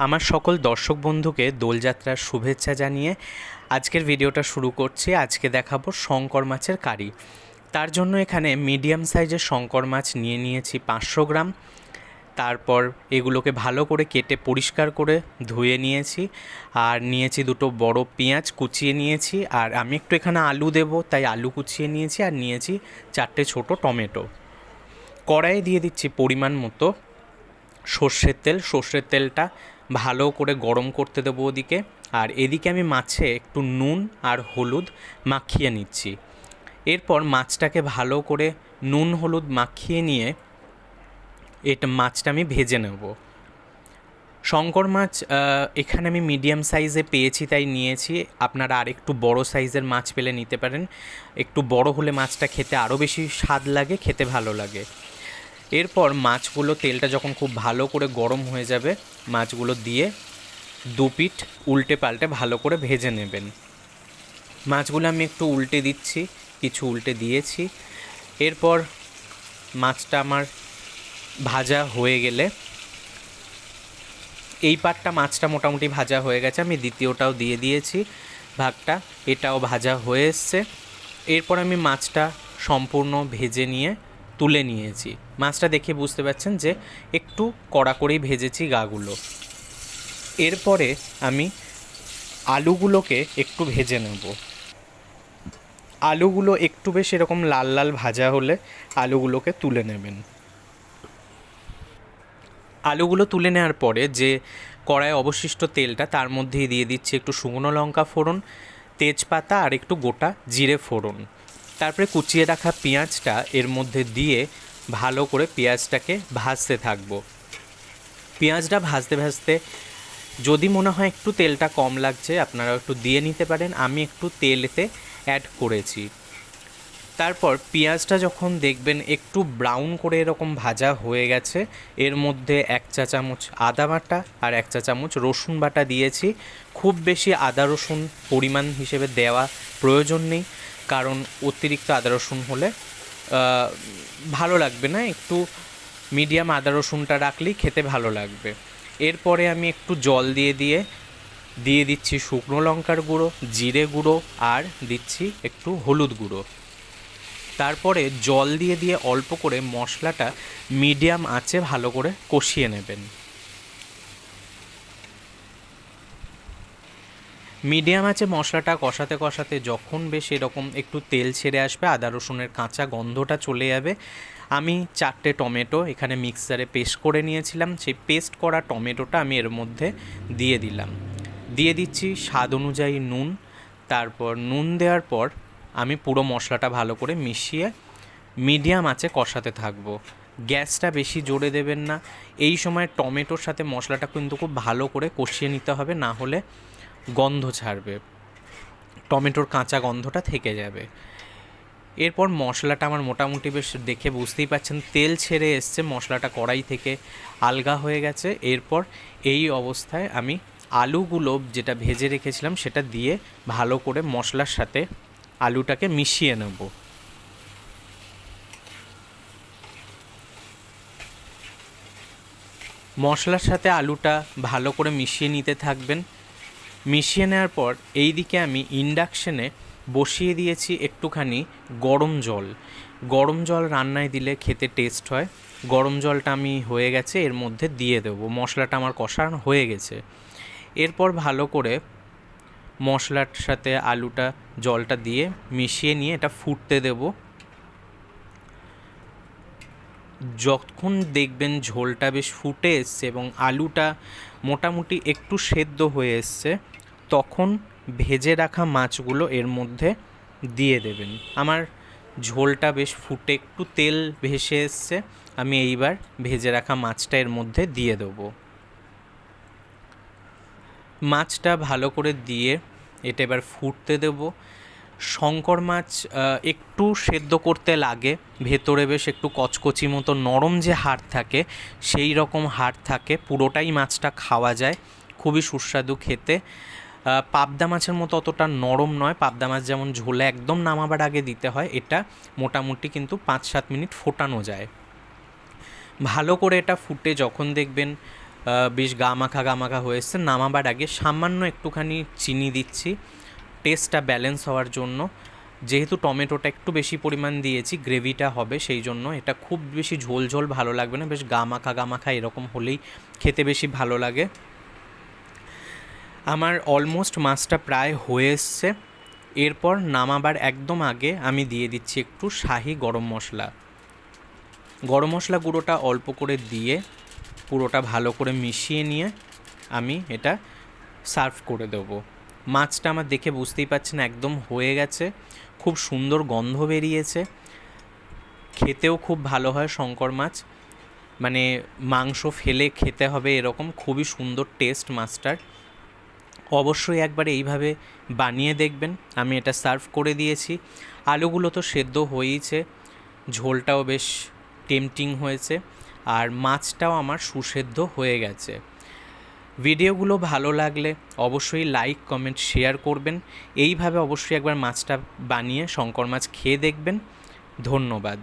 আমার সকল দর্শক বন্ধুকে দোলযাত্রার শুভেচ্ছা জানিয়ে আজকের ভিডিওটা শুরু করছি। আজকে দেখাবো শঙ্কর মাছের কারি। তার জন্য এখানে মিডিয়াম সাইজের শঙ্কর মাছ নিয়ে নিয়েছি 500 গ্রাম। তারপর এগুলোকে ভালো করে কেটে পরিষ্কার করে ধুয়ে নিয়েছি, আর নিয়েছি দুটো বড় পেঁয়াজ কুচিয়ে নিয়েছি, আর আমি একটু এখানে আলু দেবো তাই আলু কুচিয়ে নিয়েছি, আর নিয়েছি 4টে ছোটো টমেটো। কড়াইয়ে দিয়ে দিচ্ছি পরিমাণ মতো সর্ষের তেল। সর্ষের তেলটা ভালো করে গরম করতে দেবো ওদিকে, আর এদিকে আমি মাছে একটু নুন আর হলুদ মাখিয়ে নিচ্ছি। এরপর মাছটাকে ভালো করে নুন হলুদ মাখিয়ে নিয়ে মাছটা আমি ভেজে নেব। শঙ্কর মাছ এখানে আমি মিডিয়াম সাইজে পেয়েছি তাই নিয়েছি, আপনারা আর একটু বড় সাইজের মাছ পেলে নিতে পারেন। একটু বড় হলে মাছটা খেতে আরও বেশি স্বাদ লাগে, খেতে ভালো লাগে। এরপর মাছগুলো তেলটা যখন খুব ভালো করে গরম হয়ে যাবে, মাছগুলো দিয়ে দু পিঠ উল্টে পাল্টে ভালো করে ভেজে নেবেন। মাছগুলো আমি একটু উল্টে দিচ্ছি, কিছু উল্টে দিয়েছি। এরপর মাছটা আমার ভাজা হয়ে গেলে, এই পাটটা মাছটা মোটামুটি ভাজা হয়ে গেছে, আমি দ্বিতীয়টাও দিয়ে দিয়েছি ভাগটা, এটাও ভাজা হয়ে এসছে। এরপর আমি মাছটা সম্পূর্ণ ভেজে নিয়ে তুলে নিয়েছি। মাছটা দেখে বুঝতে পারছেন যে একটু কড়া করেই ভেজেছি গাগুলো। এরপরে আমি আলুগুলোকে একটু ভেজে নেব। আলুগুলো একটু বেশ এরকম লাল লাল ভাজা হলে আলুগুলোকে তুলে নেবেন। আলুগুলো তুলে নেওয়ার পরে যে কড়ায় অবশিষ্ট তেলটা, তার মধ্যেই দিয়ে দিচ্ছি একটু শুকনো লঙ্কা ফোড়ন, তেজপাতা আর একটু গোটা জিরে ফোড়ন। তারপরে কুচিয়ে রাখা পেঁয়াজটা এর মধ্যে দিয়ে ভালো করে পেঁয়াজটাকে ভাজতে থাকবো। পেঁয়াজটা ভাজতে ভাজতে যদি মনে হয় একটু তেলটা কম লাগছে, আপনারা একটু দিয়ে নিতে পারেন, আমি একটু তেলেতে অ্যাড করেছি। তারপর পেঁয়াজটা যখন দেখবেন একটু ব্রাউন করে এরকম ভাজা হয়ে গেছে, এর মধ্যে 1 চা চামচ আদা বাটা আর 1 চা চামচ রসুন বাটা দিয়েছি। খুব বেশি আদা রসুন পরিমাণ হিসেবে দেওয়া প্রয়োজন নেই, কারণ অতিরিক্ত আদা রসুন হলে ভালো লাগবে না। একটু মিডিয়াম আদা রসুনটা রাখলেই খেতে ভালো লাগবে। এরপরে আমি একটু জল দিয়ে দিচ্ছি শুকনো লঙ্কার গুঁড়ো, জিরে গুঁড়ো, আর দিচ্ছি একটু হলুদ গুঁড়ো। তারপরে জল দিয়ে অল্প করে মশলাটা মিডিয়াম আঁচে ভালো করে কষিয়ে নেবেন। মিডিয়াম আঁচে মশলাটা কষাতে কষাতে যখন বেশ এরকম একটু তেল ছেড়ে আসবে, আদা রসুনের কাঁচা গন্ধটা চলে যাবে, আমি 4টে টমেটো এখানে মিক্সারে পেস্ট করে নিয়েছিলাম, সেই পেস্ট করা টমেটোটা আমি এর মধ্যে দিয়ে দিলাম। দিয়ে দিচ্ছি স্বাদ অনুযায়ী নুন। তারপর নুন দেওয়ার পর আমি পুরো মশলাটা ভালো করে মিশিয়ে মিডিয়াম আঁচে কষাতে থাকবো। গ্যাসটা বেশি জোরে দেবেন না। এই সময় টমেটোর সাথে মশলাটা কিন্তু খুব ভালো করে কষিয়ে নিতে হবে, না হলে গন্ধ ছাড়বে, টমেটোর কাঁচা গন্ধটা থেকে যাবে। এরপর মশলাটা আমার মোটামুটি বেশ দেখে বুঝতেই পারছেন তেল ছেড়ে এসছে, মশলাটা কড়াই থেকে আলগা হয়ে গেছে। এরপর এই অবস্থায় আমি আলুগুলো যেটা ভেজে রেখেছিলাম সেটা দিয়ে ভালো করে মশলার সাথে আলুটাকে মিশিয়ে নেব। মশলার সাথে আলুটা ভালো করে মিশিয়ে নিতে থাকবেন। মিশিয়ে নেওয়ার পর এই দিকে আমি ইন্ডাকশানে বসিয়ে দিয়েছি একটুখানি গরম জল। গরম জল রান্নায় দিলে খেতে টেস্ট হয়। গরম জলটা আমি হয়ে গেছে, এর মধ্যে দিয়ে দেবো। মশলাটা আমার কষানো হয়ে গেছে। এরপর ভালো করে মশলার সাথে আলুটা জলটা দিয়ে মিশিয়ে নিয়ে এটা ফুটতে দেবো। যখন দেখবেন ঝোলটা বেশ ফুটে এসছে এবং আলুটা মোটামুটি একটু সেদ্ধ হয়ে এসছে, তখন ভেজে রাখা মাছগুলো এর মধ্যে দিয়ে দেবেন। আমার ঝোলটা বেশ ফুটে একটু তেল ভেসে এসছে, আমি এইবার ভেজে রাখা মাছটা এর মধ্যে দিয়ে দেবো। মাছটা ভালো করে দিয়ে এটা এবার ফুটতে দেবো। শঙ্কর মাছ একটু সেদ্ধ করতে লাগে, ভেতরে বেশ একটু কচকচি মতো নরম যে হাড় থাকে সেই রকম হাড় থাকে, পুরোটাই মাছটা খাওয়া যায়, খুবই সুস্বাদু খেতে। পাবদা মাছের মতো অতটা নরম নয়, পাবদা মাছ যেমন ঝোলে একদম নামাবার আগে দিতে হয়, এটা মোটামুটি কিন্তু 5-7 মিনিট ফোটানো যায়। ভালো করে এটা ফুটে যখন দেখবেন বেশ গা মাখা হয়ে এসছে। নামাবার আগে সামান্য একটুখানি চিনি দিচ্ছি টেস্টটা ব্যালেন্স হওয়ার জন্য। যেহেতু টমেটোটা একটু বেশি পরিমাণ দিয়েছি, গ্রেভিটা হবে, সেই জন্য এটা খুব বেশি ঝোল ঝোল ভালো লাগবে না, বেশ গা মাখা এরকম হলেই খেতে বেশি ভালো লাগে। আমার অলমোস্ট মাছটা প্রায় হয়ে এসছে। এরপর নামাবার একদম আগে আমি দিয়ে দিচ্ছি একটু শাহি গরম মশলা। গরম মশলা গুঁড়োটা অল্প করে দিয়ে পুরোটা ভালো করে মিশিয়ে নিয়ে আমি এটা সার্ভ করে দেবো। মাছটা আমার দেখে বুঝতেই পারছেন একদম হয়ে গেছে, খুব সুন্দর গন্ধ বেরিয়েছে, খেতেও খুব ভালো হয় শঙ্কর মাছ, মানে মাংস ফেলে খেতে হবে এরকম, খুবই সুন্দর টেস্ট মাছটার। অবশ্যই একবার এইভাবে বানিয়ে দেখবেন। আমি এটা সার্ভ করে দিয়েছি। আলুগুলো তো সেদ্ধ হয়েইছে, ঝোলটাও বেশ টেম্পটিং হয়েছে, আর মাছটাও আমার সুসেদ্ধ হয়ে গেছে। ভিডিওগুলো ভালো লাগলে অবশ্যই লাইক, কমেন্ট, শেয়ার করবেন। এইভাবে অবশ্যই একবার মাছটা বানিয়ে শঙ্কর মাছ খেয়ে দেখবেন। ধন্যবাদ।